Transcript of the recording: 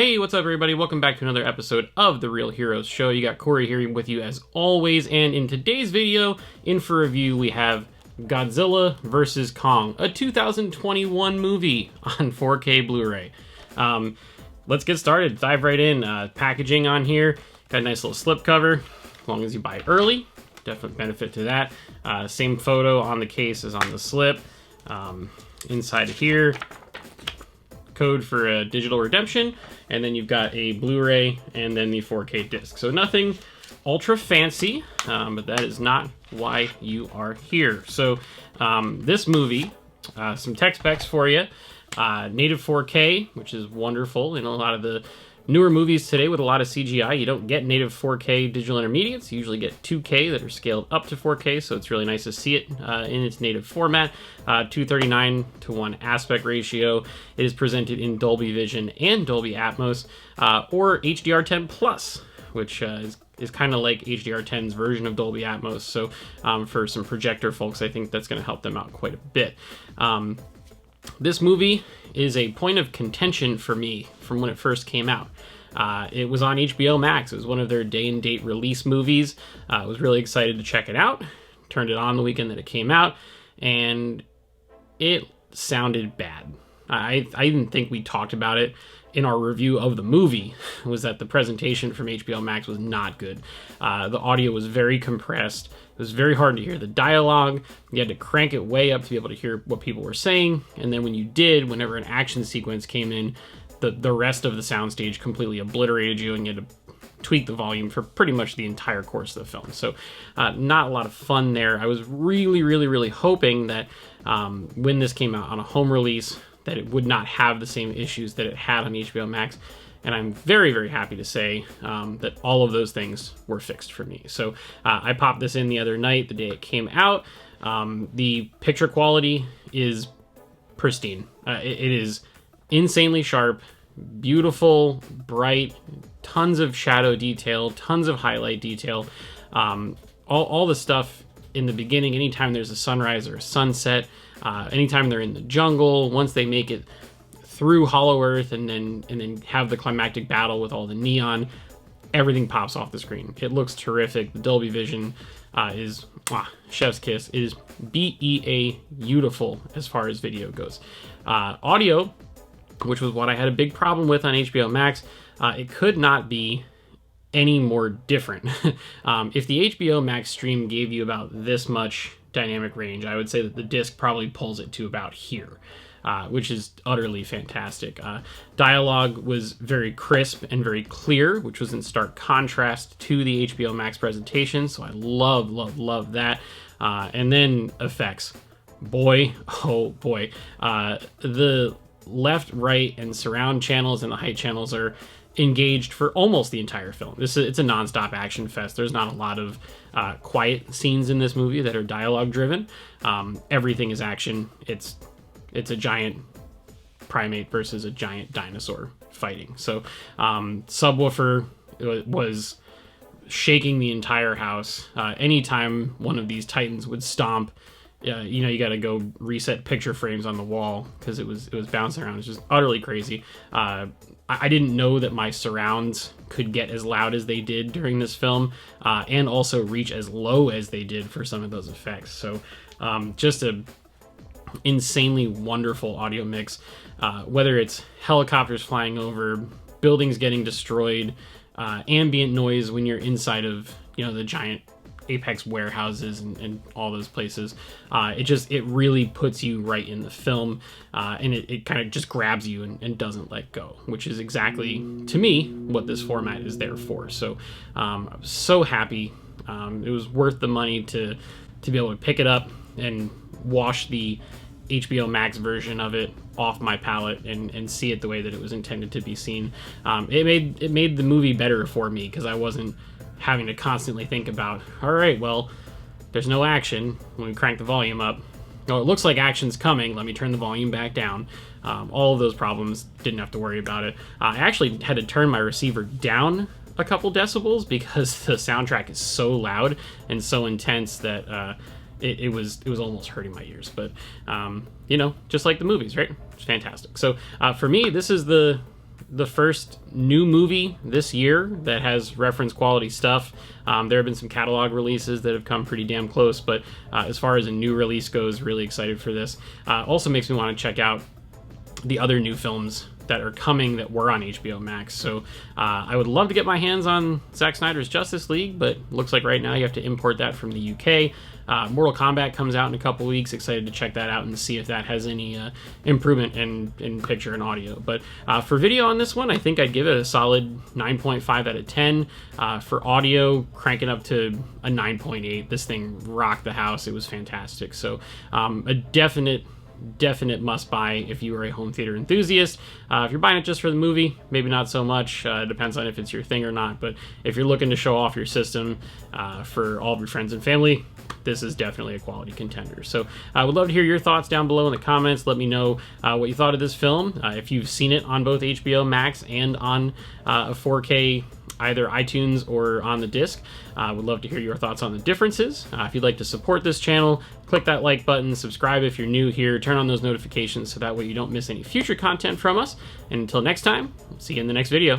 Hey, what's up everybody? Welcome back to another episode of The Real Heroes Show. You got Cory here with you as always, and in today's video, in for review, we have Godzilla vs. Kong, a 2021 movie on 4K Blu-ray. Let's get started, dive right in. Packaging on here, got a nice little slipcover, as long as you buy it early, definite benefit to that. Same photo on the case as on the slip. Inside of here, code for a digital redemption, and then you've got a Blu-ray and then the 4K disc. So nothing ultra fancy, but that is not why you are here. So this movie, some tech specs for you. Native 4K, which is wonderful. In a lot of the newer movies today with a lot of CGI, you don't get native 4K digital intermediates. You usually get 2K that are scaled up to 4K, so it's really nice to see it in its native format. 239:1 aspect ratio. It is presented in Dolby Vision and Dolby Atmos, or HDR10 Plus, which is kind of like HDR10's version of Dolby Atmos. So for some projector folks, I think that's going to help them out quite a bit. This movie is a point of contention for me from when it first came out. It was on HBO Max. It was one of their day-and-date release movies. I was really excited to check it out. Turned it on the weekend that it came out, and it sounded bad. I even think we talked about it in our review of the movie, was that the presentation from HBO Max was not good. The audio was very compressed. It was very hard to hear the dialogue. You had to crank it way up to be able to hear what people were saying. And then when you did, whenever an action sequence came in, the rest of the soundstage completely obliterated you, and you had to tweak the volume for pretty much the entire course of the film. So not a lot of fun there. I was really hoping that when this came out on a home release, that it would not have the same issues that it had on HBO Max. And I'm very happy to say that all of those things were fixed for me. So I popped this in the other night, the day it came out. The picture quality is pristine. It is insanely sharp, beautiful, bright, tons of shadow detail, tons of highlight detail. All the stuff in the beginning, anytime there's a sunrise or a sunset, anytime they're in the jungle, once they make it through Hollow Earth and then have the climactic battle with all the neon, everything pops off the screen. It looks terrific. The Dolby Vision is chef's kiss. It is beautiful as far as video goes. Audio, which was what I had a big problem with on HBO Max, it could not be any more different. If the HBO Max stream gave you about this much dynamic range, I would say that the disc probably pulls it to about here. Which is utterly fantastic. Dialogue was very crisp and very clear, which was in stark contrast to the HBO Max presentation, so I love that. And then effects. Boy, oh boy. The left, right, and surround channels and the height channels are engaged for almost the entire film. It's a non-stop action fest. There's not a lot of quiet scenes in this movie that are dialogue driven. Everything is action. It's a giant primate versus a giant dinosaur fighting. So subwoofer was shaking the entire house. Anytime one of these titans would stomp, you got to go reset picture frames on the wall because it was bouncing around. It's just utterly crazy. I didn't know that my surrounds could get as loud as they did during this film, and also reach as low as they did for some of those effects. So just a insanely wonderful audio mix, whether it's helicopters flying over, buildings getting destroyed, ambient noise when you're inside of the giant Apex warehouses and all those places. It really puts you right in the film, and it kind of just grabs you and doesn't let go, which is exactly, to me, what this format is there for. So I was so happy. It was worth the money to be able to pick it up and wash the HBO Max version of it off my palette and see it the way that it was intended to be seen. It made the movie better for me because I wasn't having to constantly think about, all right, well, there's no action when we crank the volume up. Oh, it looks like action's coming. Let me turn the volume back down. All of those problems, didn't have to worry about it. I actually had to turn my receiver down a couple decibels because the soundtrack is so loud and so intense that it was almost hurting my ears. But just like the movies, right? It's fantastic. So for me, this is the the first new movie this year that has reference quality stuff. There have been some catalog releases that have come pretty damn close, but as far as a new release goes, really excited for this. Also makes me want to check out the other new films that are coming that were on HBO Max. So I would love to get my hands on Zack Snyder's Justice League, but looks like right now you have to import that from the UK. Mortal Kombat comes out in a couple weeks. Excited to check that out and see if that has any improvement in picture and audio. But for video on this one, I think I'd give it a solid 9.5 out of 10. For audio, cranking up to a 9.8. This thing rocked the house. It was fantastic. So a definite must buy if you are a home theater enthusiast. If you're buying it just for the movie, maybe not so much. Depends on if it's your thing or not. But if you're looking to show off your system for all of your friends and family, this is definitely a quality contender. So I would love to hear your thoughts down below in the comments. Let me know what you thought of this film. If you've seen it on both HBO Max and on a 4K, either iTunes or on the disc. I would love to hear your thoughts on the differences. If you'd like to support this channel, click that like button, subscribe if you're new here, turn on those notifications so that way you don't miss any future content from us. And until next time, see you in the next video.